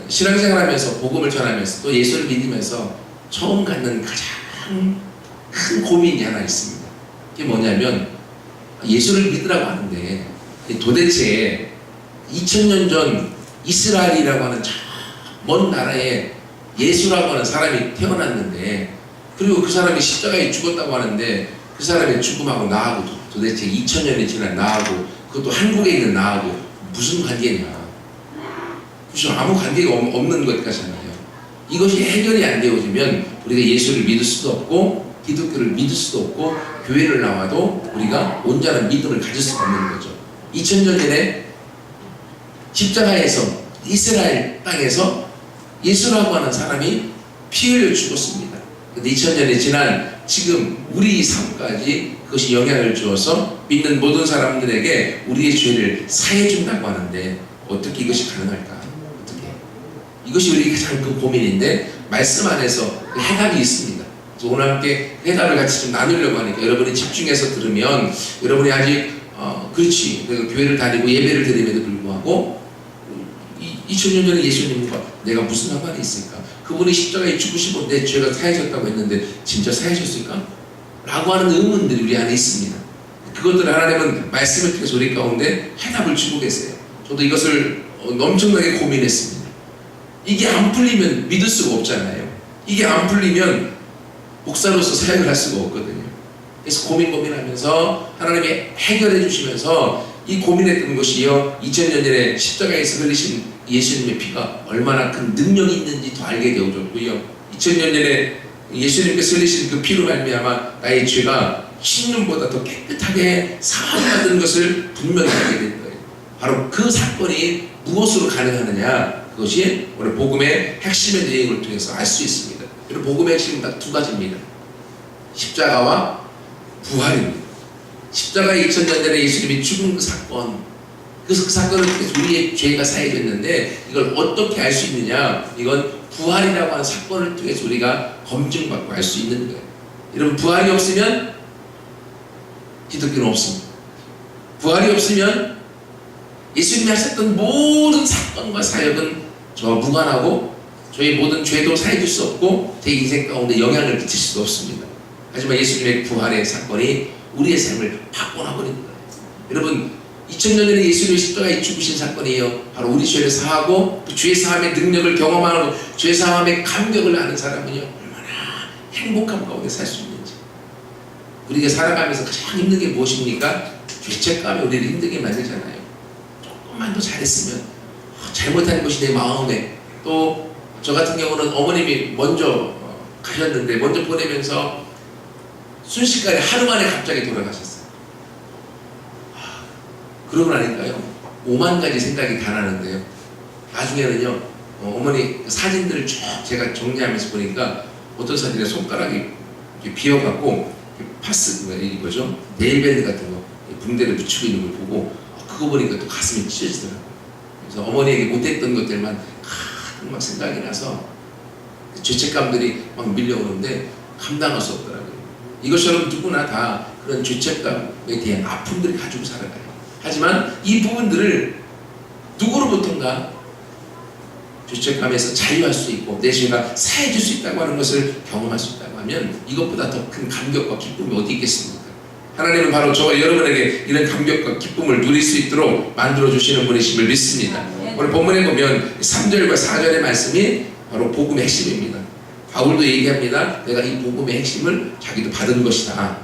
신앙생활하면서 복음을 전하면서 또 예수를 믿으면서 처음 갖는 가장 큰 고민이 하나 있습니다. 그게 뭐냐면 예수를 믿으라고 하는데 도대체 2000년 전 이스라엘이라고 하는 먼 나라에 예수라고 하는 사람이 태어났는데, 그리고 그 사람이 십자가에 죽었다고 하는데 그 사람의 죽음하고 나하고 도대체 2000년이 지난 나하고, 그것도 한국에 있는 나하고 무슨 관계냐. 그죠? 아무 관계가 없는 것 같잖아요. 이것이 해결이 안 되어지면 우리가 예수를 믿을 수도 없고 기독교를 믿을 수도 없고 교회를 나와도 우리가 온전한 믿음을 가질 수가 없는 거죠. 2000년 전에 십자가에서 이스라엘 땅에서 예수라고 하는 사람이 피 흘려 죽었습니다. 근데 2000년이 지난 지금 우리 삶까지 그것이 영향을 주어서 믿는 모든 사람들에게 우리의 죄를 사해 준다고 하는데 어떻게 이것이 가능할까? 어떻게? 이것이 우리 가장 큰 고민인데 말씀 안에서 해답이 있습니다. 그래서 오늘 함께 해답을 같이 좀 나누려고 하니까 여러분이 집중해서 들으면 여러분이 아직 그렇지, 내가 교회를 다니고 예배를 드림에도 불구하고 2000년 전에 예수님과 내가 무슨 상관이 있을까? 그분이 십자가에 죽으시고 내 죄가 사해졌다고 했는데 진짜 사해졌을까? 라고 하는 의문들이 우리 안에 있습니다. 그것들을 하나님은 말씀을 통해서 우리 가운데 해답을 주고 계세요. 저도 이것을 엄청나게 고민했습니다. 이게 안 풀리면 믿을 수가 없잖아요. 이게 안 풀리면 목사로서 사역을 할 수가 없거든요. 그래서 고민하면서 하나님이 해결해 주시면서 이 고민했던 것이요, 2000년 전에 십자가에서 흘리신 예수님의 피가 얼마나 큰 능력이 있는지 더 알게 되어졌고요, 2000년 전에 예수님께서 흘리신 그 피로 말미암아 나의 죄가 신년보다 더 깨끗하게 사함받은 것을 분명히 알게 된 거예요. 바로 그 사건이 무엇으로 가능하느냐, 그것이 오늘 복음의 핵심의 내용을 통해서 알 수 있습니다. 그리고 복음의 핵심은 딱 두 가지입니다. 십자가와 부활입니다. 십자가에 2000년 전에 예수님이 죽은 그 사건, 그 사건을 통해서 우리의 죄가 사해졌는데 이걸 어떻게 알 수 있느냐, 이건 부활이라고 하는 사건을 통해서 우리가 검증받고 알 수 있는 거예요. 여러분, 부활이 없으면 기독교는 없습니다. 부활이 없으면 예수님이 하셨던 모든 사건과 사역은 저와 무관하고 저희 모든 죄도 사해줄 수 없고 제 인생 가운데 영향을 끼칠 수도 없습니다. 하지만 예수님의 부활의 사건이 우리의 삶을 바꿔놔버린 거예요. 여러분, 2000년 전에 예수님이 십자가에 죽으신 사건이에요. 바로 우리 죄를 사하고 그 죄 사함의 능력을 경험하고 죄 사함의 감격을 아는 사람은요, 얼마나 행복한 가운데 살 수 있는지. 우리가 살아가면서 가장 힘든 게 무엇입니까? 죄책감이 우리를 힘들게 만들잖아요. 조금만 더 잘했으면, 잘못한 것이 내 마음에, 또 저 같은 경우는 어머님이 먼저 가셨는데 먼저 보내면서 순식간에 하루 만에 갑자기 돌아가셨어요. 그러고 나니까요, 5만 가지 생각이 다 나는데요, 나중에는요, 어머니 사진들을 쭉 제가 정리하면서 보니까 어떤 사진에 손가락이 이렇게 비어갖고 파스, 이거죠, 네일밴드 같은 거 붕대를 붙이고 있는 걸 보고 그거 보니까 또 가슴이 찢어지더라고요. 그래서 어머니에게 못했던 것들만 막 생각이 나서 죄책감들이 막 밀려오는데 감당할 수 없더라고요. 이것처럼 누구나 다 그런 죄책감에 대한 아픔들을 가지고 살아가요. 하지만 이 부분들을 누구로부턴가 죄책감에서 자유할 수 있고 내 죄가 사해질 수 있다고 하는 것을 경험할 수 있다고 하면 이것보다 더 큰 감격과 기쁨이 어디 있겠습니까? 하나님은 바로 저와 여러분에게 이런 감격과 기쁨을 누릴 수 있도록 만들어주시는 분이심을 믿습니다. 오늘 본문에 보면 3절과 4절의 말씀이 바로 복음의 핵심입니다. 바울도 얘기합니다. 내가 이 복음의 핵심을 자기도 받은 것이다.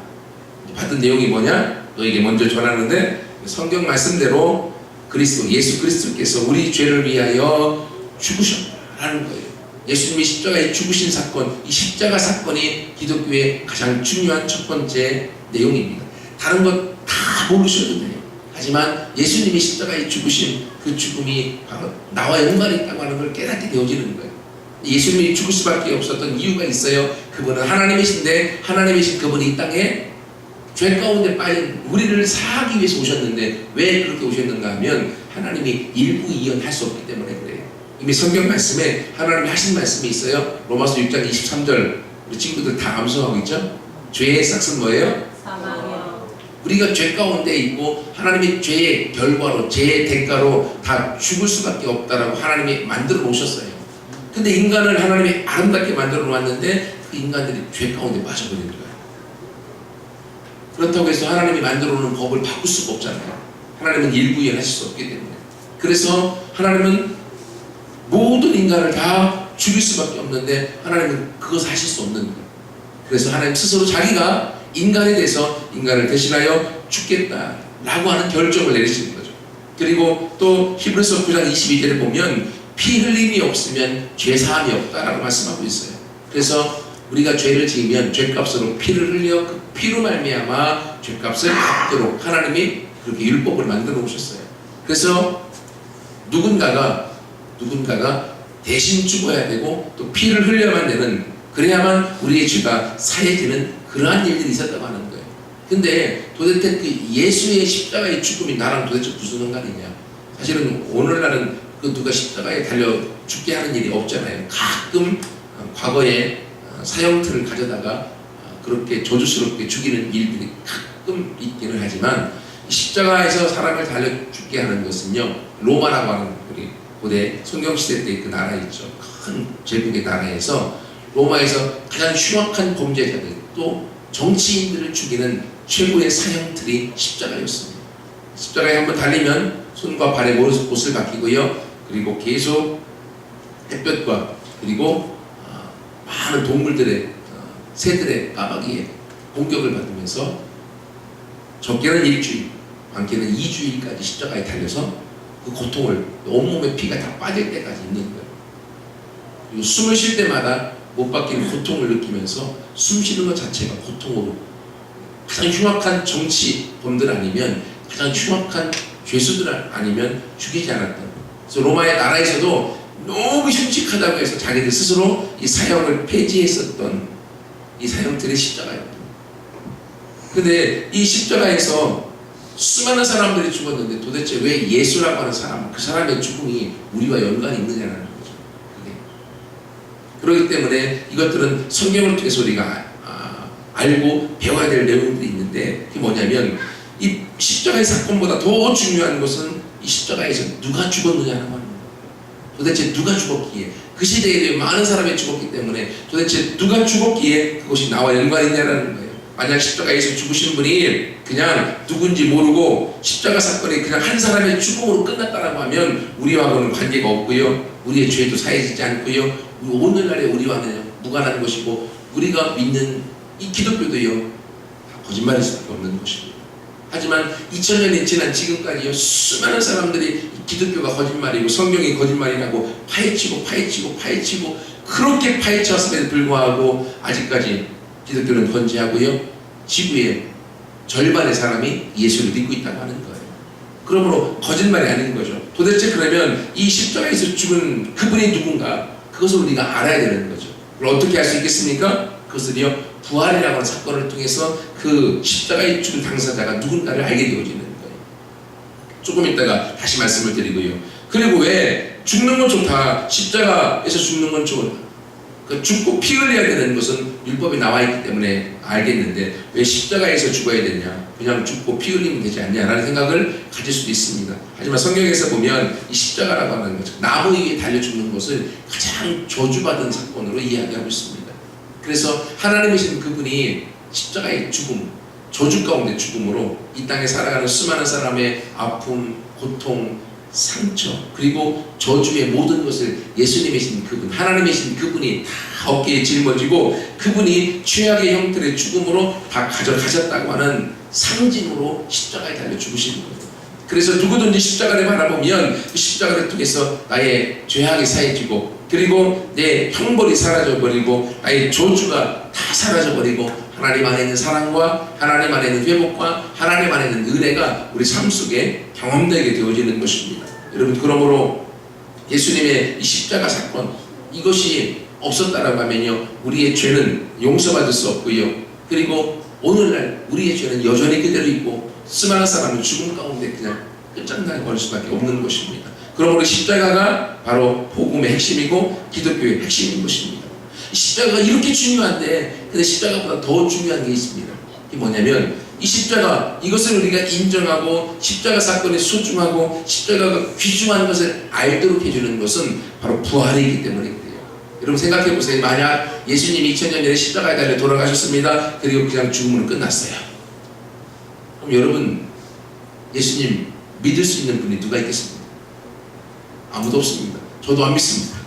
받은 내용이 뭐냐? 너에게 먼저 전하는데 성경 말씀대로 예수 그리스도께서 우리 죄를 위하여 죽으셨다는 거예요. 예수님이 십자가에 죽으신 사건, 이 십자가 사건이 기독교의 가장 중요한 첫 번째 내용입니다. 다른 것 다 모르셔도 돼요. 하지만 예수님이 십자가에 죽으신 그 죽음이 바로 나와 연관이 있다고 하는 걸 깨닫게 되어지는 거예요. 예수님이 죽을 수밖에 없었던 이유가 있어요. 그분은 하나님이신데 하나님이신 그분이 이 땅에 죄 가운데 빠진 우리를 사하기 위해서 오셨는데 왜 그렇게 오셨는가 하면 하나님이 일부이연할 수 없기 때문에 그래요. 이미 성경 말씀에 하나님이 하신 말씀이 있어요. 로마서 6장 23절 우리 친구들 다 암송하고 있죠? 죄의 삭은 뭐예요? 사망이요. 우리가 죄 가운데 있고 하나님이 죄의 결과로 죄의 대가로 다 죽을 수밖에 없다라고 하나님이 만들어 놓으셨어요. 근데 인간을 하나님이 아름답게 만들어 놓았는데 그 인간들이 죄 가운데 빠져버리는 거예요. 그렇다고 해서 하나님이 만들어 놓은 법을 바꿀 수가 없잖아요. 하나님은 일구일하실 수 없기 때문에. 그래서 하나님은 모든 인간을 다 죽일 수밖에 없는데 하나님은 그것을 하실 수 없는 거예요. 그래서 하나님 스스로 자기가 인간에 대해서 인간을 대신하여 죽겠다라고 하는 결정을 내리시는 거죠. 그리고 또 히브리서 9장 22절에 보면 피 흘림이 없으면 죄 사함이 없다라고 말씀하고 있어요. 그래서 우리가 죄를 지으면 죄값으로 피를 흘려 그 피로 말미암아 죄값을 갚도록 하나님이 그렇게 율법을 만들어 놓으셨어요. 그래서 누군가가 대신 죽어야 되고 또 피를 흘려야만 되는, 그래야만 우리의 죄가 사해지는 그러한 일들이 있었다고 하는 거예요. 근데 도대체 그 예수의 십자가의 죽음이 나랑 도대체 무슨 상관이냐? 사실은 오늘날은 그 누가 십자가에 달려 죽게 하는 일이 없잖아요. 가끔 과거에 사형틀을 가져다가 그렇게 조주스럽게 죽이는 일들이 가끔 있기는 하지만, 십자가에서 사람을 달려 죽게 하는 것은요, 로마라고 하는 우리 고대 성경시대 때 그 나라 있죠. 큰 제국의 나라에서 로마에서 가장 흉악한 범죄자들 또 정치인들을 죽이는 최고의 사형틀이 십자가였습니다. 십자가에 한번 달리면 손과 발에 못을 박히고요. 그리고 계속 햇볕과 그리고 많은 동물들의 새들의 까마귀에 공격을 받으면서 적게는 일주일, 많게는 2주일까지 십자가에 달려서 그 고통을, 온몸에 피가 다 빠질 때까지 있는 거예요. 그리고 숨을 쉴 때마다 못 박히는 고통을 느끼면서 숨 쉬는 것 자체가 고통으로, 가장 흉악한 정치범들 아니면 가장 흉악한 죄수들 아니면 죽이지 않았던. 그래서 로마의 나라에서도 너무 흉측하다고 해서 자기들 스스로 이 사형을 폐지했었던 이 사형들의 십자가였다. 근데 이 십자가에서 수많은 사람들이 죽었는데 도대체 왜 예수라고 하는 사람, 그 사람의 죽음이 우리와 연관이 있느냐는 거죠. 그렇기 때문에 이것들은 성경을 통해서 우리가 알고 배워야 될 내용들이 있는데, 그게 뭐냐면 이 십자가의 사건보다 더 중요한 것은 이 십자가에서 누가 죽었느냐는 거예요. 도대체 누가 죽었기에, 그 시대에 많은 사람이 죽었기 때문에 도대체 누가 죽었기에 그것이 나와 연관이 있냐는 거예요. 만약 십자가에서 죽으신 분이 그냥 누군지 모르고 십자가 사건이 그냥 한 사람의 죽음으로 끝났다라고 하면 우리와는 관계가 없고요, 우리의 죄도 사해지지 않고요, 오늘날의 우리와는 무관한 것이고, 우리가 믿는 이 기독교도요 거짓말일 수밖에 없는 것입니다. 하지만 2000년이 지난 지금까지요 수많은 사람들이 기독교가 거짓말이고 성경이 거짓말이라고 파헤치고 그렇게 파헤쳤음에도 불구하고 아직까지 기독교는 건재하고요, 지구의 절반의 사람이 예수를 믿고 있다고 하는 거예요. 그러므로 거짓말이 아닌 거죠. 도대체 그러면 이 십자가에서 죽은 그분이 누군가, 그것을 우리가 알아야 되는 거죠. 그걸 어떻게 알 수 있겠습니까? 그것을요 부활이라고 하는 사건을 통해서 그 십자가에 죽은 당사자가 누군가를 알게 되어지는 거예요. 조금 있다가 다시 말씀을 드리고요. 그리고 왜 죽는 건 좋다, 십자가에서 죽는 건 좋다, 그 죽고 피 흘려야 되는 것은 율법에 나와 있기 때문에 알겠는데 왜 십자가에서 죽어야 되냐, 그냥 죽고 피 흘리면 되지 않냐라는 생각을 가질 수도 있습니다. 하지만 성경에서 보면 이 십자가라고 하는 것, 나무 위에 달려 죽는 것을 가장 저주받은 사건으로 이야기하고 있습니다. 그래서 하나님이신 그분이 십자가의 죽음, 저주 가운데 죽음으로 이 땅에 살아가는 수많은 사람의 아픔, 고통, 상처, 그리고 저주의 모든 것을 예수님이신 그분, 하나님이신 그분이 다 어깨에 짊어지고 그분이 죄악의 형태의 죽음으로 다 가져가셨다고 하는 상징으로 십자가에 달려 죽으신 거예요. 그래서 누구든지 십자가를 바라보면 그 십자가를 통해서 나의 죄악이 사해지고, 그리고 내 형벌이 사라져버리고 나의 저주가 다 사라져버리고 하나님 안에 있는 사랑과 하나님 안에 있는 회복과 하나님 안에 있는 은혜가 우리 삶 속에 경험되게 되어지는 것입니다. 여러분, 그러므로 예수님의 이 십자가 사건, 이것이 없었다라고 하면요 우리의 죄는 용서받을 수 없고요, 그리고 오늘날 우리의 죄는 여전히 그대로 있고 수많은 사람은 죽음 가운데 그냥 끝장나게 버릴 수밖에 없는 것입니다. 그러므로 십자가가 바로 복음의 핵심이고 기독교의 핵심인 것입니다. 십자가가 이렇게 중요한데, 근데 십자가보다 더 중요한 게 있습니다. 이게 뭐냐면 이 십자가, 이것을 우리가 인정하고 십자가 사건이 소중하고 십자가가 귀중한 것을 알도록 해주는 것은 바로 부활이기 때문에 그래요. 여러분 생각해 보세요. 만약 예수님이 2000년 전에 십자가에 달려 돌아가셨습니다. 그리고 그냥 죽음으로 끝났어요. 그럼 여러분 예수님 믿을 수 있는 분이 누가 있겠습니까? 아무도 없습니다. 저도 안 믿습니다.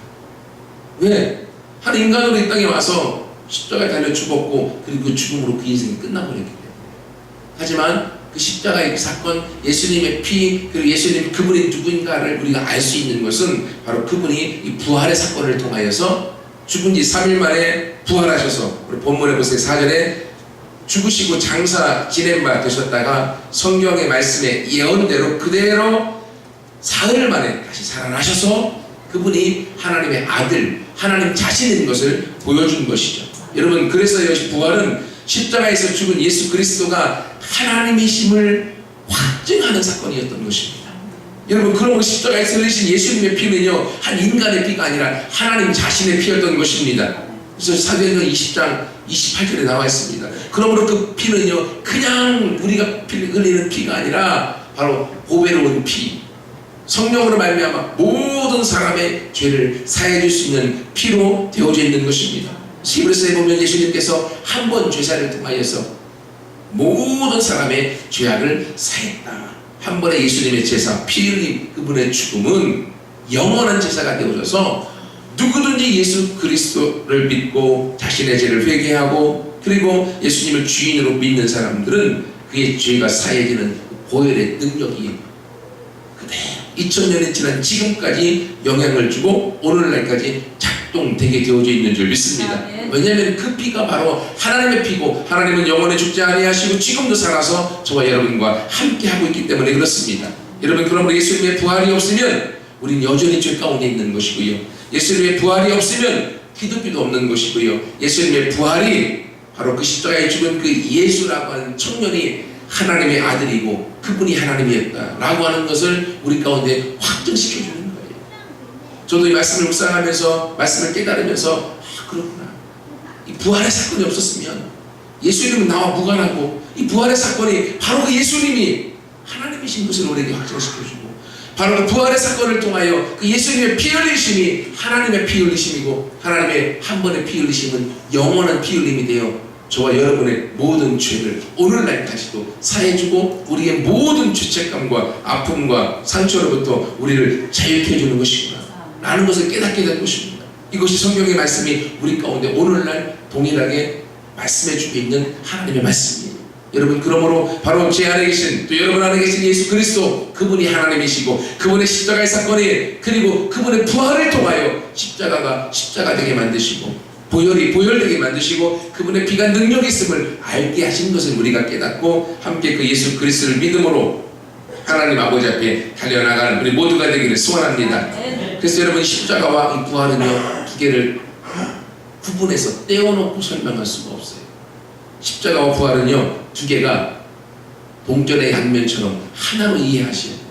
왜? 한 인간으로 이 땅에 와서 십자가에 달려 죽었고 그리고 그 죽음으로 그 인생이 끝나버렸기 때문에. 하지만 그 십자가의 그 사건, 예수님의 피, 그리고 예수님 그분이 누구인가를 우리가 알 수 있는 것은 바로 그분이 이 부활의 사건을 통하여서 죽은 지 3일 만에 부활하셔서, 우리 본문에 보세요. 4절에 죽으시고 장사 지낸 바 되셨다가 성경의 말씀에 예언대로 그대로 사흘 만에 다시 살아나셔서 그분이 하나님의 아들, 하나님 자신인 것을 보여준 것이죠. 여러분, 그래서 이것이 부활은 십자가에서 죽은 예수 그리스도가 하나님이심을 확증하는 사건이었던 것입니다. 여러분, 그러므로 십자가에서 흘리신 예수님의 피는요, 한 인간의 피가 아니라 하나님 자신의 피였던 것입니다. 그래서 사도행전 20장 28절에 나와 있습니다. 그러므로 그 피는요, 그냥 우리가 흘리는 피가 아니라 바로 보배로운 피, 성령으로 말미암아 모든 사람의 죄를 사해 줄 수 있는 피로 되어져 있는 것입니다. 히브리서에 보면 예수님께서 한 번 죄사를 통하여서 모든 사람의 죄악을 사했다. 한 번의 예수님의 제사, 피 흘린 그분의 죽음은 영원한 제사가 되어져서 누구든지 예수 그리스도를 믿고 자신의 죄를 회개하고 그리고 예수님을 주인으로 믿는 사람들은 그의 죄가 사해지는 보혈의 능력이 그대로 2000년이 지난 지금까지 영향을 주고 오늘날까지 작동되게 되어져 있는 줄 믿습니다. 왜냐하면 그 피가 바로 하나님의 피고 하나님은 영원히 죽지 아니하시고 지금도 살아서 저와 여러분과 함께 하고 있기 때문에 그렇습니다. 여러분, 그러므로 예수님의 부활이 없으면 우리는 여전히 죄 가운데 있는 것이고요. 예수님의 부활이 없으면 기독교도 없는 것이고요. 예수님의 부활이 바로 그 십자가에 죽은 그 예수라고 하는 청년이 하나님의 아들이고 그분이 하나님이었다라고 하는 것을 우리 가운데 확증시켜주는 거예요. 저도 이 말씀을 묵상하면서 말씀을 깨달으면서 그렇구나. 이 부활의 사건이 없었으면 예수님은 나와 무관하고 이 부활의 사건이 바로 그 예수님이 하나님이신 것을 우리에게 확증시켜주고 바로 그 부활의 사건을 통하여 그 예수님의 피 흘리심이 하나님의 피 흘리심이고 하나님의 한 번의 피 흘리심은 영원한 피 흘림이 되어 저와 여러분의 모든 죄를 오늘날까지도 사해주고 우리의 모든 죄책감과 아픔과 상처로부터 우리를 자유케 해주는 것이구나 라는 것을 깨닫게 된 것입니다. 이것이 성경의 말씀이 우리 가운데 오늘날 동일하게 말씀해주고 있는 하나님의 말씀이에요. 여러분, 그러므로 바로 제 안에 계신 또 여러분 안에 계신 예수 그리스도 그분이 하나님이시고 그분의 십자가의 사건이 그리고 그분의 부활을 통하여 십자가가 십자가 되게 만드시고 보혈이 보혈되게 만드시고 그분의 피가 능력이 있음을 알게 하신 것을 우리가 깨닫고 함께 그 예수 그리스도를 믿음으로 하나님 아버지 앞에 달려나가는 우리 모두가 되기를 소원합니다. 그래서 여러분, 십자가와 이 부활은요, 두 개를 구분해서 떼어놓고 설명할 수가 없어요. 십자가와 부활은요, 두 개가 동전의 양면처럼 하나로 이해하셔야 돼요.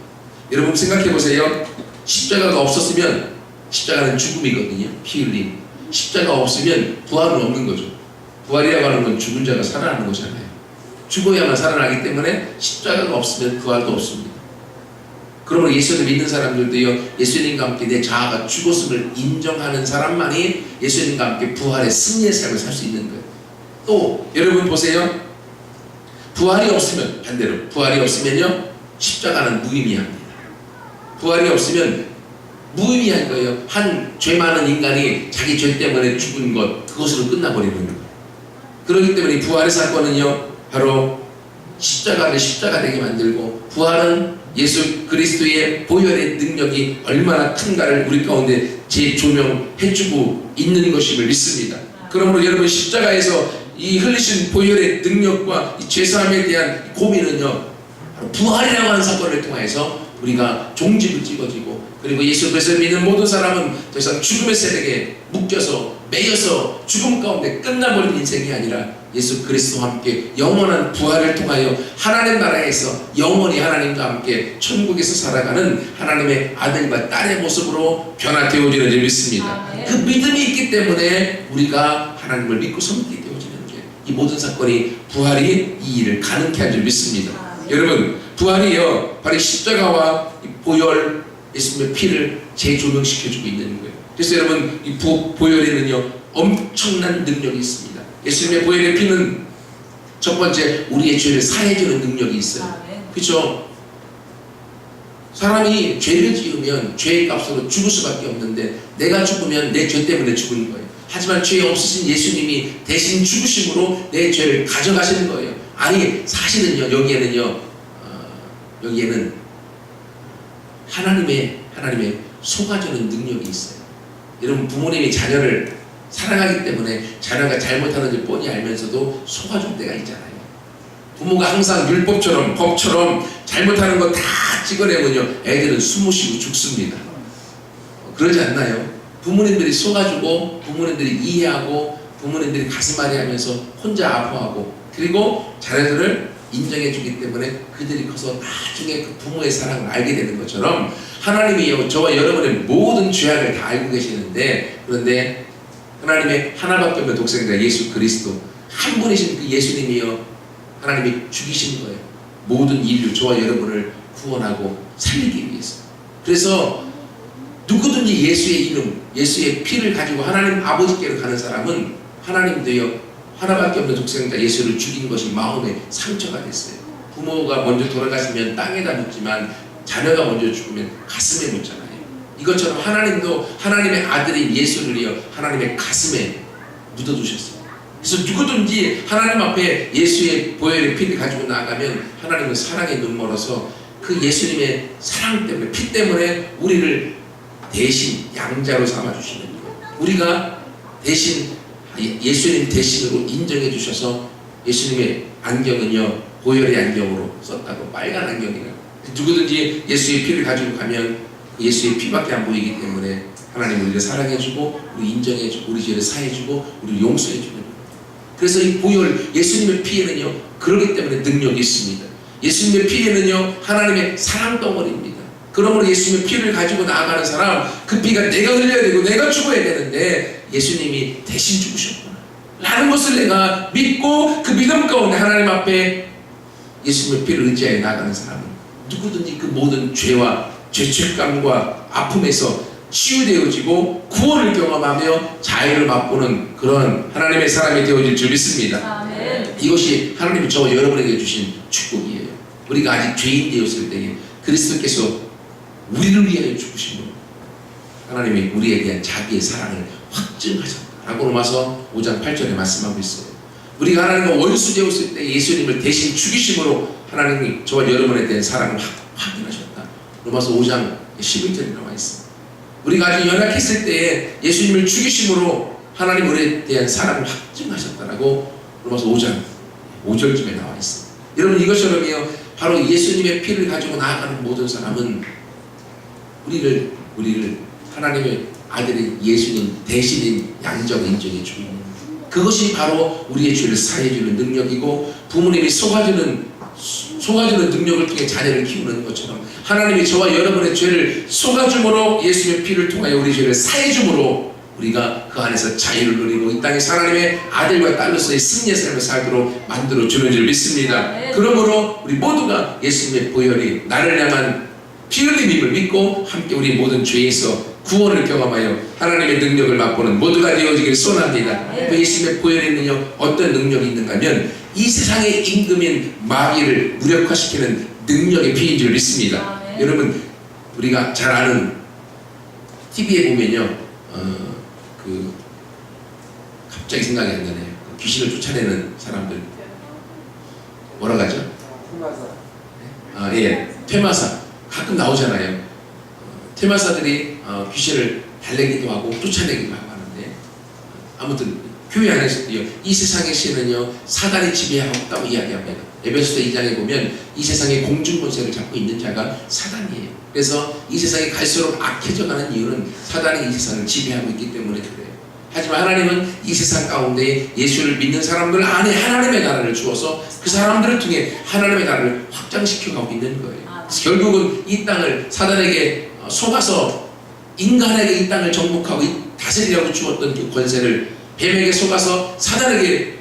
여러분 생각해보세요. 십자가가 없었으면 십자가는 죽음이거든요. 피 흘림. 십자가 없으면 부활은 없는 거죠. 부활이라고 하는 건 죽은 자가 살아나는 거잖아요. 죽어야만 살아나기 때문에 십자가가 없으면 부활도 없습니다. 그러므로 예수를 믿는 사람들도요, 예수님과 함께 내 자아가 죽었음을 인정하는 사람만이 예수님과 함께 부활의 승리의 삶을 살 수 있는 거예요. 또 여러분 보세요. 부활이 없으면 반대로 부활이 없으면요, 십자가는 무의미합니다. 부활이 없으면 무의미한 거예요. 한 죄 많은 인간이 자기 죄 때문에 죽은 것, 그것으로 끝나버리는 거예요. 그렇기 때문에 부활의 사건은요, 바로 십자가를 십자가 되게 만들고 부활은 예수 그리스도의 보혈의 능력이 얼마나 큰가를 우리 가운데 재조명해주고 있는 것임을 믿습니다. 그러므로 여러분, 십자가에서 이 흘리신 보혈의 능력과 이 죄사함에 대한 고민은요, 바로 부활이라고 하는 사건을 통해서 우리가 종집을 찍어지고 그리고 예수 그리스도를 믿는 모든 사람은 더 이상 죽음의 세력에 묶여서 매여서 죽음 가운데 끝나버린 인생이 아니라 예수 그리스도와 함께 영원한 부활을 통하여 하나님 나라에서 영원히 하나님과 함께 천국에서 살아가는 하나님의 아들과 딸의 모습으로 변화되어지는 줄 믿습니다. 그 믿음이 있기 때문에 우리가 하나님을 믿고 섬기게 되어지는 게 이 모든 사건이 부활이 이 일을 가능케 한 줄 믿습니다. 여러분, 부활이요, 바로 십자가와 보혈 예수님의 피를 재조명시켜주고 있는 거예요. 그래서 여러분 이 보혈에는요 엄청난 능력이 있습니다. 예수님의 보혈의 피는 첫 번째 우리의 죄를 사해주는 능력이 있어요. 그렇죠? 사람이 죄를 지으면 죄의 값으로 죽을 수밖에 없는데 내가 죽으면 내 죄 때문에 죽는 거예요. 하지만 죄 없으신 예수님이 대신 죽으심으로 내 죄를 가져가시는 거예요. 아니 사실은요 여기에는 하나님의 속아주는 능력이 있어요. 여러분 부모님이 자녀를 사랑하기 때문에 자녀가 잘못하는지 뻔히 알면서도 속아줄 때가 있잖아요. 부모가 항상 율법처럼 법처럼 잘못하는 거 다 찍어내면요 애들은 숨 못 쉬고 죽습니다. 그러지 않나요? 부모님들이 속아주고 부모님들이 이해하고 부모님들이 가슴앓이 하면서 혼자 아파하고 그리고 자녀들을 인정해주기 때문에 그들이 커서 나중에 그 부모의 사랑을 알게 되는 것처럼 하나님이 저와 여러분의 모든 죄악을 다 알고 계시는데 그런데 하나님의 하나밖에 없는 독생자 예수 그리스도 한 분이신 그 예수님이요 하나님이 죽이신 거예요. 모든 인류 저와 여러분을 구원하고 살리기 위해서. 그래서 누구든지 예수의 이름 예수의 피를 가지고 하나님 아버지께로 가는 사람은 하나님도요 하나밖에 없는 독생자 예수를 죽인 것이 마음에 상처가 됐어요. 부모가 먼저 돌아가시면 땅에다 묻지만 자녀가 먼저 죽으면 가슴에 묻잖아요. 이것처럼 하나님도 하나님의 아들인 예수를요 하나님의 가슴에 묻어두셨어요. 그래서 누구든지 하나님 앞에 예수의 보혈의 피를 가지고 나아가면 하나님은 사랑에 눈멀어서 그 예수님의 사랑 때문에 피 때문에 우리를 대신 양자로 삼아주시는 거예요. 우리가 대신 예수님 대신으로 인정해 주셔서 예수님의 안경은요 보혈의 안경으로 썼다고 빨간 안경이에요. 누구든지 예수의 피를 가지고 가면 예수의 피밖에 안 보이기 때문에 하나님 우리를 사랑해주고 우리 인정해주고 우리 죄를 사해주고 우리를 용서해주는 거예요. 그래서 이 보혈 예수님의 피에는요 그러기 때문에 능력이 있습니다. 예수님의 피에는요 하나님의 사랑 덩어리입니다. 그러므로 예수님의 피를 가지고 나아가는 사람 그 피가 내가 흘려야 되고 내가 죽어야 되는데 예수님이 대신 죽으셨구나 라는 것을 내가 믿고 그 믿음 가운데 하나님 앞에 예수님의 피를 의지하여 나아가는 사람은 누구든지 그 모든 죄와 죄책감과 아픔에서 치유되어지고 구원을 경험하며 자유를 맛보는 그런 하나님의 사람이 되어질 줄 믿습니다. 아멘. 이것이 하나님이 저와 여러분에게 주신 축복이에요. 우리가 아직 죄인 되었을 때에 그리스도께서 우리를 위하여 죽으심으로 하나님이 우리에 대한 자기의 사랑을 확증하셨다라고 로마서 5장 8절에 말씀하고 있어요. 우리가 하나님과 원수 되었을 때 예수님을 대신 죽이심으로 하나님이 저와 여러분에 대한 사랑을 확인하셨다. 로마서 5장 11절에 나와 있습니다. 우리가 아주 연약했을 때에 예수님을 죽이심으로 하나님 우리에 대한 사랑을 확증하셨다라고 로마서 5장 5절쯤에 나와 있습니다. 여러분 이것처럼요 바로 예수님의 피를 가지고 나아가는 모든 사람은 우리를 하나님의 아들인 예수님 대신인 양적 인정해 주는 그것이 바로 우리의 죄를 사해주는 능력이고 부모님이 속아주는 능력을 통해 자녀를 키우는 것처럼 하나님이 저와 여러분의 죄를 속아줌으로 예수님의 피를 통하여 우리 죄를 사해줌으로 우리가 그 안에서 자유를 누리고 이 땅에 하나님의 아들과 딸로서의 승리의 삶을 살도록 만들어주는 줄 믿습니다. 그러므로 우리 모두가 예수님의 보혈이 나를 향한 피 흘림임을 믿고 함께 우리 모든 죄에서 구원을 경험하여 하나님의 능력을 맛보는 모두가 되어지길 소원합니다. 그 예수님의 보혈에는요 어떤 능력이 있는가 하면 이 세상의 임금인 마귀를 무력화시키는 능력의 피인 줄 믿습니다. 여러분 우리가 잘 아는 TV에 보면요 갑자기 생각이 안 나네요. 귀신을 쫓아내는 사람들 뭐라고 하죠? 퇴마사. 예, 퇴마사 가끔 나오잖아요. 퇴마사들이 귀신을 달래기도 하고 쫓아내기도 하고 하는데 아무튼 교회 안에서도요 이 세상의 신은요 사단이 지배하고 있다고 이야기합니다. 에베소서 2장에 보면 이 세상의 공중 권세를 잡고 있는 자가 사단이에요. 그래서 이 세상이 갈수록 악해져 가는 이유는 사단이 이 세상을 지배하고 있기 때문에 그래요. 하지만 하나님은 이 세상 가운데 예수를 믿는 사람들 안에 하나님의 나라를 주어서 그 사람들을 통해 하나님의 나라를 확장시켜 가고 있는 거예요. 그래서 결국은 이 땅을 사단에게 속아서 인간에게 이 땅을 정복하고 다스리라고 주었던 그 권세를 뱀에게 속아서 사단에게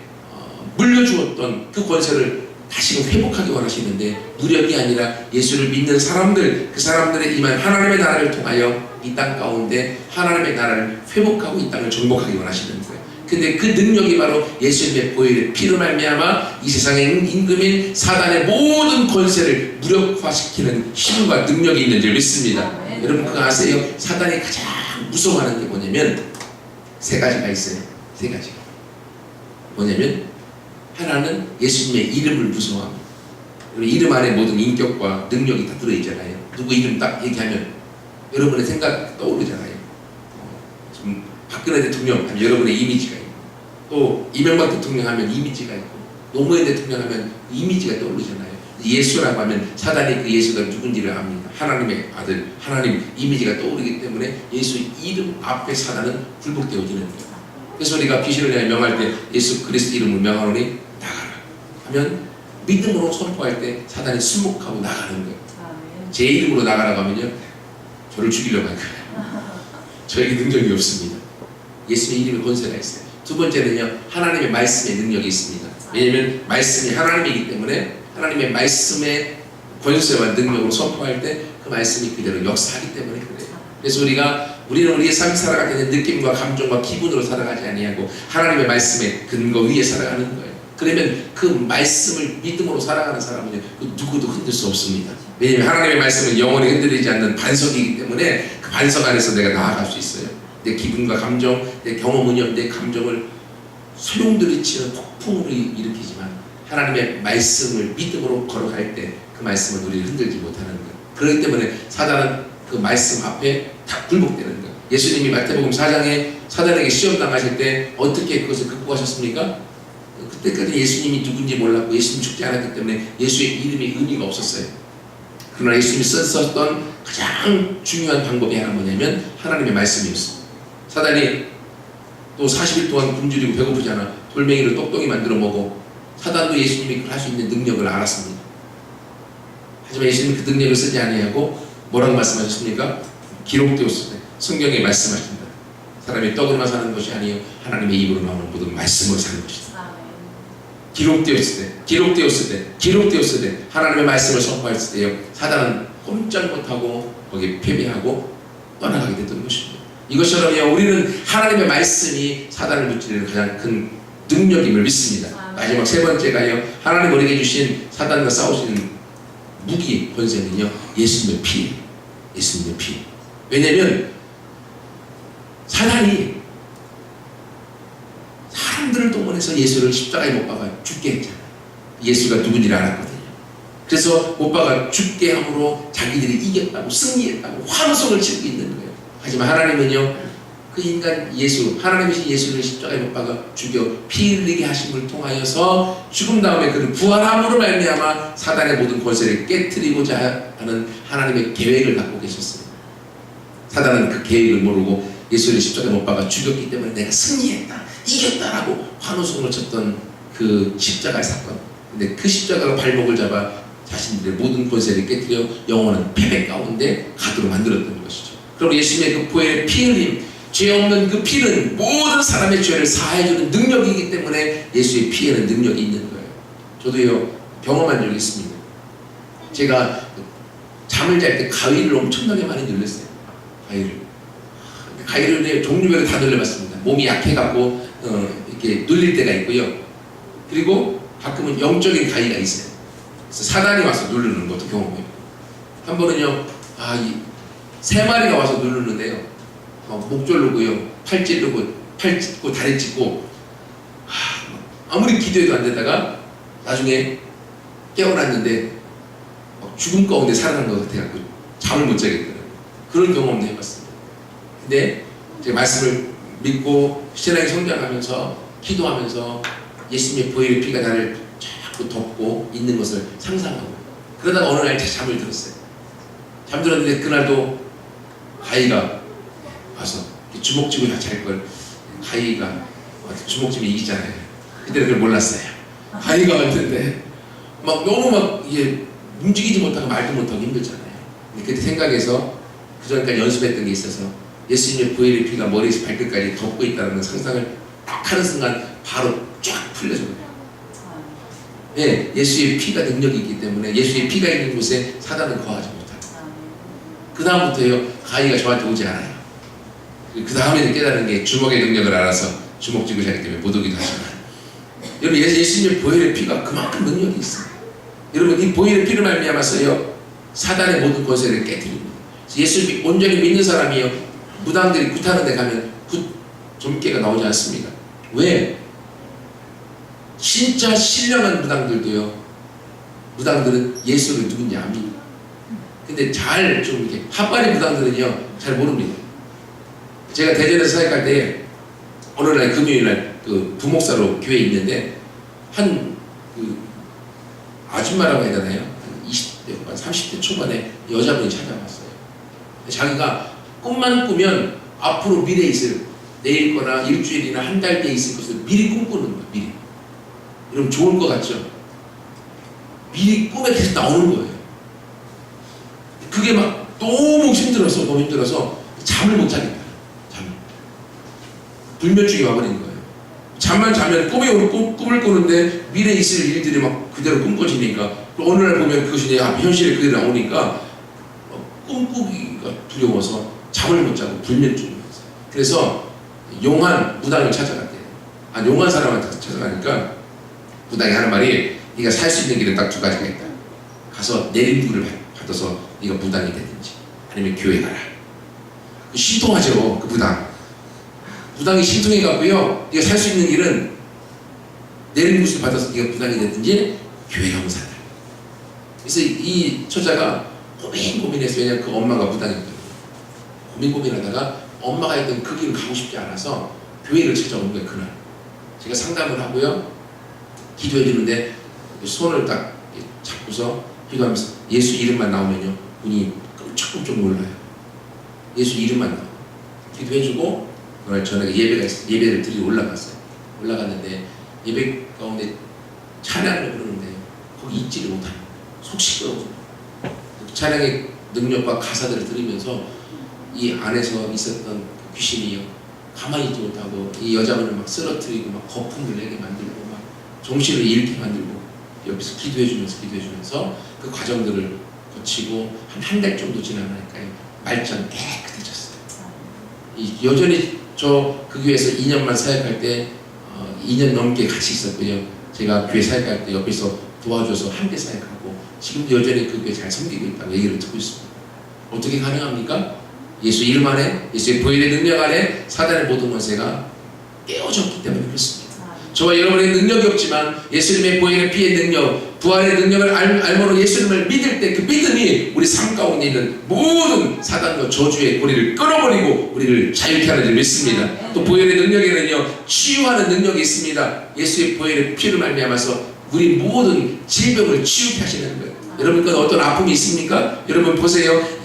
물려주었던 그 권세를 다시금 회복하기 원하시는데 무력이 아니라 예수를 믿는 사람들, 그 사람들의 임한 하나님의 나라를 통하여 이 땅 가운데 하나님의 나라를 회복하고 이 땅을 정복하기 원하시는 거예요. 근데 그 능력이 바로 예수님의 보혈의 피로 말미암아 이 세상의 임금인 사단의 모든 권세를 무력화시키는 힘과 능력이 있는 줄 믿습니다. 여러분 그거 아세요? 사단이 가장 무서워하는 게 뭐냐면 세 가지가 있어요. 세 가지가 뭐냐면 하나는 예수님의 이름을 무서워합니다. 이름 안에 모든 인격과 능력이 다 들어있잖아요. 누구 이름 딱 얘기하면 여러분의 생각 떠오르잖아요. 지금 박근혜 대통령 하면 여러분의 이미지가 있고, 또 이명박 대통령 하면 이미지가 있고, 노무현 대통령 하면 이미지가 떠오르잖아요. 예수라고 하면 사단이 그 예수가 누군지를 압니다. 하나님의 아들, 하나님 이미지가 떠오르기 때문에 예수 이름 앞에 사단은 굴복되어지는 거예요. 그래서 우리가 귀신을 내어 명할 때 예수 그리스도 이름을 명하노니 나가라 하면 믿음으로 선포할 때 사단이 순목하고 나가는 거예요. 제 이름으로 나가라고 하면요 저를 죽이려고 할 거예요. 저에게 능력이 없습니다. 예수의 이름에 권세가 있어요. 두 번째는요 하나님의 말씀에 능력이 있습니다. 왜냐하면 말씀이 하나님이기 때문에 하나님의 말씀의 권세와 능력으로 선포할 때 그 말씀이 그대로 역사하기 때문에 그래요. 그래서 우리는 우리의 삶 살아가게 된 느낌과 감정과 기분으로 살아가지 아니하고 하나님의 말씀의 근거 위에 살아가는 거예요. 그러면 그 말씀을 믿음으로 살아가는 사람은 그 누구도 흔들 수 없습니다. 왜냐하면 하나님의 말씀은 영원히 흔들리지 않는 반석이기 때문에 그 반석 안에서 내가 나아갈 수 있어요. 내 기분과 감정, 내 경험은요, 내 감정을 소용돌이치는 폭풍으로 일으키지만 하나님의 말씀을 믿음으로 걸어갈 때 그 말씀은 우리를 흔들지 못하는 거예요. 그렇기 때문에 사단은 그 말씀 앞에 다 굴복되는 거예요. 예수님이 마태복음 4장에 사단에게 시험 당하실 때 어떻게 그것을 극복하셨습니까? 그때까지 예수님이 누군지 몰랐고 예수님 죽지 않았기 때문에 예수의 이름이 의미가 없었어요. 그러나 예수님이 썼던 가장 중요한 방법이 하나 뭐냐면 하나님의 말씀이었어요. 사단이 또 40일 동안 굶주리고 배고프잖아. 돌멩이를 똑똑히 만들어 먹어. 사단도 예수님이 그걸 할 수 있는 능력을 알았습니다. 하지만 예수님이 그 능력을 쓰지 아니하고 뭐라고 말씀하셨습니까? 기록되었을 때 성경에 말씀하신다. 사람이 떡으로만 사는 것이 아니요 하나님의 입으로 나오는 모든 말씀으로 사는 것이다. 기록되었을 때 하나님의 말씀을 선포했을 때요 사단은 꼼짝 못하고 거기에 패배하고 떠나가게 됐던 것입니다. 이것처럼요 우리는 하나님의 말씀이 사단을 무찌르는 가장 큰 능력임을 믿습니다. 마지막 세 번째가요 하나님 우리에게 주신 사단과 싸우시는 무기 권세는요 예수님의 피. 왜냐하면 사단이 사람들을 동원해서 예수를 십자가에 못 박아 죽게 했잖아요. 예수가 누군지를 알았거든요. 그래서 못 박아 죽게 함으로 자기들이 이겼다고 승리했다고 환호성을 치고 있는 거예요. 하지만 하나님은요 그 인간 예수, 하나님이신 예수를 십자가에 못 박아 죽여 피 흘리게 하심을 통하여서 죽음 다음에 그를 부활함으로 말미암아 사단의 모든 권세를 깨트리고자 하는 하나님의 계획을 갖고 계셨습니다. 사단은 그 계획을 모르고 예수를 십자가에 못 박아 죽였기 때문에 내가 승리했다, 이겼다라고 환호성을 쳤던 그 십자가의 사건. 근데 그 십자가가 발목을 잡아 자신들의 모든 권세를 깨트려 영원한 패배 가운데 가도록 만들었던 것이죠. 그럼 예수님의 그 보혈의 피 흘림, 죄 없는 그 피는 모든 사람의 죄를 사해주는 능력이기 때문에 예수의 피에는 능력이 있는 거예요. 저도요 경험한 적이 있습니다. 제가 잠을 잘 때 가위를 엄청나게 많이 눌렸어요. 가위를 종류별로 다 눌려봤습니다. 몸이 약해갖고 이렇게 눌릴 때가 있고요. 그리고 가끔은 영적인 가위가 있어요. 그래서 사단이 와서 누르는 것도 경험해요. 한 번은요, 세 마리가 와서 누르는데요. 목 졸르고요, 팔 찌르고, 팔 찢고, 다리 찢고, 아무리 기도해도 안 되다가 나중에 깨어났는데 죽음 가운데 살아난 것 같아갖고 잠을 못 자겠더라고요. 그런 경험도 해봤습니다. 근데 제가 말씀을 믿고 신앙이 성장하면서 기도하면서 예수님의 보혈의 피가 나를 자꾸 덮고 있는 것을 상상하고 그러다가 어느 날 잠을 들었어요. 잠들었는데 그날도 가위가 와서 주먹집을 잘 걸 가위가 주먹집이 이기잖아요. 그때는 그걸 몰랐어요. 가위가 왔는데 너무 이게 움직이지 못하고 말도 못하고 힘들잖아요. 그때 생각해서 그전까지 연습했던 게 있어서 예수님의 보혈의 피가 머리에서 발끝까지 덮고 있다는 상상을 딱 하는 순간 바로 쫙 풀려져요. 예, 예수의 피가 능력이 있기 때문에 예수의 피가 있는 곳에 사단은 거하지 못합니다. 그 다음부터요 가위가 저한테 오지 않아요. 그 다음에 깨달은 게 주먹의 능력을 알아서 주먹 쥐고 자기 때문에 못 오기도 하지만, 여러분 예수님의 보혈의 피가 그만큼 능력이 있어요. 여러분 이 보혈의 피를 말미암아서요 사단의 모든 권세를 깨뜨립니다. 예수를 온전히 믿는 사람이요 무당들이 굿하는 데 가면 굿 점괘가 나오지 않습니다. 왜? 진짜 신령한 무당들도요, 무당들은 예수를 누군지 압니다. 근데 잘 좀 이렇게 핫바리 무당들은요 잘 모릅니다. 제가 대전에서 사역할 때 어느 날 금요일날 그 부목사로 교회에 있는데 한 그 아줌마라고 해야 되나요? 한 20대 후반 30대 초반에 여자분이 찾아왔어요. 자기가 꿈만 꾸면 앞으로 미래에 있을 내일 거나 일주일이나 한 달 뒤에 있을 것을 미리 꿈꾸는 거예요. 미리. 여러분 좋을 것 같죠? 미리 꿈에 계속 나오는 거예요. 그게 막 너무 힘들어서 잠을 못 자겠다. 불면증이 와버린 거예요. 잠만 자면 꿈을 꾸는데 미래에 있을 일들이 막 그대로 꿈꿔지니까, 또 어느 날 보면 그것이 내 현실에 그대로 나오니까 꿈꾸기가 두려워서 잠을 못 자고 불면증이 왔어요. 그래서 용한 무당을 찾아갔대요. 용한 사람한테 찾아가니까 무당이 하는 말이, 네가 살 수 있는 길은 딱 두 가지가 있다. 가서 내림부를 받아서 네가 무당이 되든지 아니면 교회 가라. 신통하죠 그 무당. 무당이 신통해갖고요, 네가 살 수 있는 길은 내림부를 받아서 네가 무당이 되든지 교회 형사다. 그래서 이 처자가 고민해서, 왜냐면 그 엄마가 무당이거든요. 고민하다가 엄마가 했던 그 길을 가고 싶지 않아서 교회를 찾아온 거예요. 그날 제가 상담을 하고요 기도해 주는데 손을 딱 잡고서 기도하면서 예수 이름만 나오면요 눈이 끔찍끔찍 놀라요. 예수 이름만 나오고 기도해주고 그날 저녁에 예배를 드리러 올라갔어요. 올라갔는데 예배 가운데 찬양을 부르는데 거기 있지를 못하는 거예요. 속 시끄러워서. 찬양의 능력과 가사들을 들으면서 이 안에서 있었던 귀신이요 가만히 있지 못하고 이 여자분을 막 쓰러뜨리고 막 거품을 내게 만들고 막 정신을 잃게 만들고, 옆에서 기도해주면서 그 과정들을 거치고 한 달 정도 지나니까요 말짱 깨끗해졌어요. 여전히 저 그 교회에서 2년만 사역할 때 2년 넘게 같이 있었고요. 제가 교회 사역할 때 옆에서 도와줘서 함께 사역하고 지금도 여전히 그 교회 잘 섬기고 있다고 얘기를 듣고 있습니다. 어떻게 가능합니까? 예수 이름 안에, 예수의 보혈의 능력 안에 사단의 모든 권세가 깨어졌기 때문에 그렇습니다. 저와 여러분의 능력이 없지만 예수님의 보혈의 피의 능력, 부활의 능력을 알므로 예수님을 믿을 때 그 믿음이 우리 삶 가운데 있는 모든 사단과 저주의 고리를 끊어버리고 우리를 자유케 하는 줄 믿습니다. 또 보혈의 능력에는요 치유하는 능력이 있습니다. 예수의 보혈의 피를 말미암아서 우리 모든 질병을 치유케 하시는 거예요. 여러분 그 어떤 아픔이 있습니까? 여러분 보세요.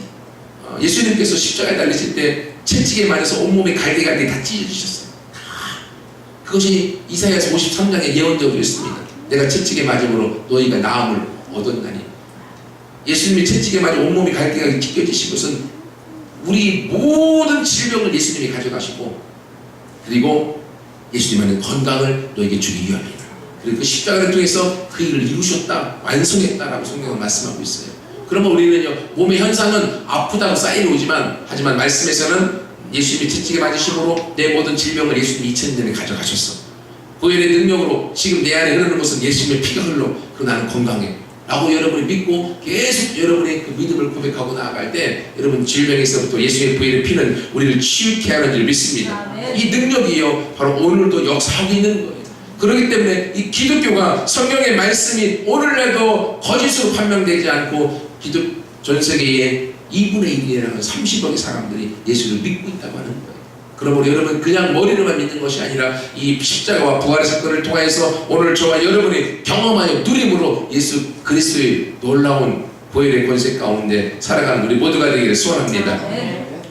예수님께서 십자가에 달리실 때 채찍에 맞아서 온몸에 갈대갈대 다 찢어지셨어요. 그것이 이사야서 53장에 예언적으로 있습니다. 내가 채찍에 맞음으로 너희가 나음을 얻었나니. 예수님이 채찍에 맞아 온몸이 갈대가 찢겨지신 것은 우리 모든 질병을 예수님이 가져가시고, 그리고 예수님은 건강을 너에게 주기 위함이다. 그리고 그 십자가를 통해서 그 일을 이루셨다, 완성했다라고 성경은 말씀하고 있어요. 그러면 우리는요 몸의 현상은 아프다고 쌓이는 오지만, 하지만 말씀에서는 예수님이 채찍에 맞으심으로 내 모든 질병을 예수님이 2000년 전에 가져가셨어. 보혈의 능력으로 지금 내 안에 흐르는 것은 예수님의 피가 흘러. 그리고 나는 건강해 라고 여러분이 믿고 계속 여러분의 그 믿음을 고백하고 나아갈 때, 여러분 질병에서부터 예수의 보혈의 피는 우리를 치유케 하는 줄 믿습니다. 이 능력이요 바로 오늘도 역사하고 있는 거예요. 그렇기 때문에 이 기독교가, 성경의 말씀이 오늘날도 거짓으로 판명되지 않고 전 세계에 2분의 1이라는 30억의 사람들이 예수를 믿고 있다고 하는 거예요. 그러므로 여러분 그냥 머리로만 믿는 것이 아니라 이 십자가와 부활의 사건을 통해서 오늘 저와 여러분이 경험하여 누림으로 예수 그리스도의 놀라운 보혈의 권세 가운데 살아가는 우리 모두가 되기를 소원합니다.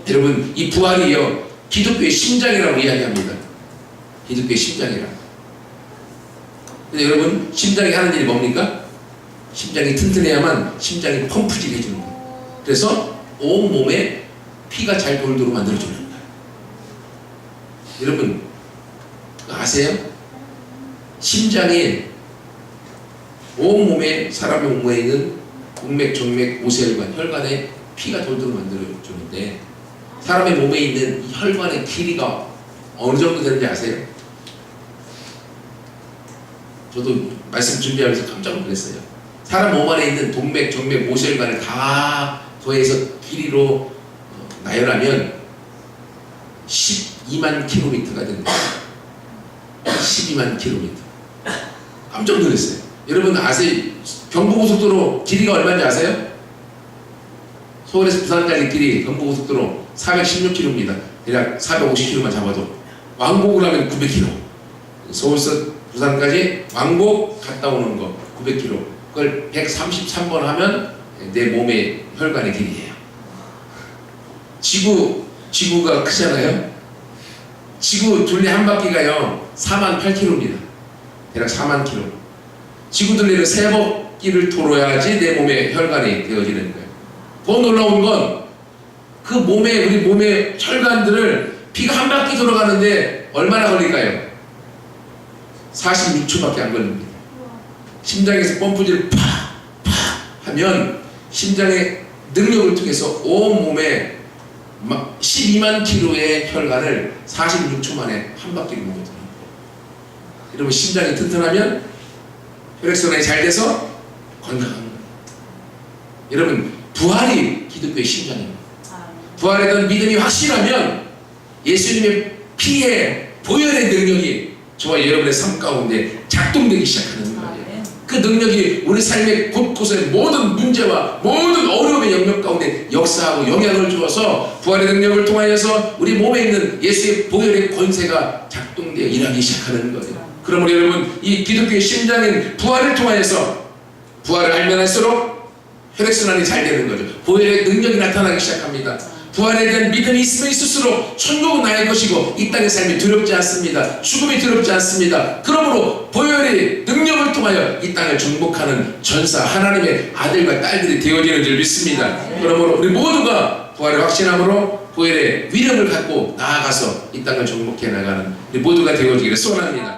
여러분 이 부활이요 기독교의 심장이라고 이야기합니다. 기독교의 심장이라. 근데 여러분 심장이 하는 일이 뭡니까? 심장이 튼튼해야만 심장이 펌프질 해주는 거예요. 그래서 온몸에 피가 잘 돌도록 만들어주는 거예요. 여러분 아세요? 심장에 온몸에 사람의 몸에 있는 동맥, 정맥, 모세혈관, 혈관에 피가 돌도록 만들어주는데 사람의 몸에 있는 이 혈관의 길이가 어느 정도 되는지 아세요? 저도 말씀 준비하면서 깜짝 놀랐어요. 사람 몸 안에 있는 동맥, 정맥, 모세혈관을 다 더해서 길이로 나열하면 12만 킬로미터가 된다. 12만 킬로미터. 깜짝 놀랐어요. 여러분 아세요? 경부고속도로 길이가 얼마인지 아세요? 서울에서 부산까지 길이 경부고속도로 416km입니다. 대략 450km만 잡아도 왕복을 하면 900km. 서울에서 부산까지 왕복 갔다 오는 거 900km. 그걸 133번 하면 내 몸의 혈관의 길이에요. 지구가 크잖아요. 지구 둘레 한 바퀴가요 4만 8km입니다. 대략 4만 km. 지구 둘레를 3바퀴를 돌아야지 내 몸의 혈관이 되어지는 거예요. 더 놀라운 건 그 우리 몸의 혈관들을 피가 한 바퀴 돌아가는데 얼마나 걸릴까요? 46초밖에 안 걸립니다. 심장에서 펌프질을 팍 하면 심장의 능력을 통해서 온 몸에 12만 킬로의 혈관을 46초 만에 한 바퀴를 모거든요. 여러분 심장이 튼튼하면 혈액순환이 잘 돼서 건강한 거예요. 여러분 부활이 기독교의 심장입니다. 부활에 대한 믿음이 확실하면 예수님의 피의 보혈의 능력이 저와 여러분의 삶 가운데 작동되기 시작하는 거예요. 그 능력이 우리 삶의 곳곳의 모든 문제와 모든 어려움의 영역 가운데 역사하고 영향을 주어서 부활의 능력을 통하여서 우리 몸에 있는 예수의 보혈의 권세가 작동되어 일하기 시작하는 거예요. 그러므로 여러분 이 기독교의 심장인 부활을 통하여서 부활을 알면 할수록 혈액순환이 잘 되는 거죠. 보혈의 능력이 나타나기 시작합니다. 부활에 대한 믿음이 있으면 있을수록 천국은 나의 것이고 이 땅의 삶이 두렵지 않습니다. 죽음이 두렵지 않습니다. 그러므로 보혈의 능력을 통하여 이 땅을 정복하는 전사 하나님의 아들과 딸들이 되어지는 줄 믿습니다. 그러므로 우리 모두가 부활을 확신함으로 보혈의 위력을 갖고 나아가서 이 땅을 정복해 나가는 우리 모두가 되어지기를 소원합니다.